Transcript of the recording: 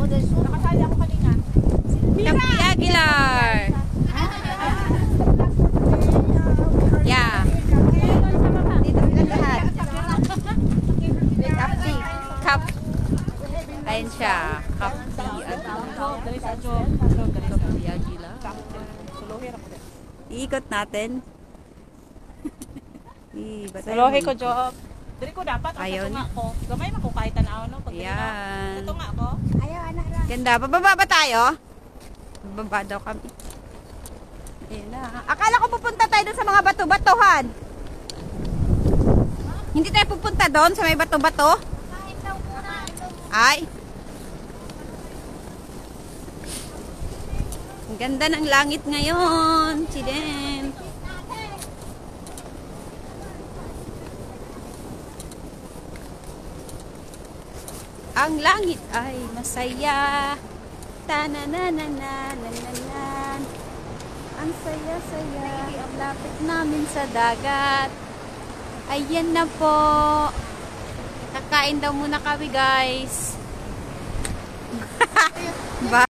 Nakasali ako kanina. Kapi Aguilar. Yeah. Dito silang lahat. Kap. Ayun siya. Kapi Aguilar. Iikot natin. Salohe ko, Job. Dili ko dapat ang Ayun. tunga ko. Gamay man ko kahit tanaw no pag Ayan. tunga ko. Ayaw, anak ra. Ganda. Bababa ba tayo? Bababa daw kami. Ayun na. Akala ko pupunta tayo doon sa mga bato-batuhan. Hindi tayo pupunta doon sa may bato-bato? Kain daw muna. Ay. Ang ganda ng langit ngayon. Chiden. Ang langit ay masaya. Tananananananan. Ang saya-saya. Lapit namin sa dagat. Ayan na po. Kakain daw muna kami, guys.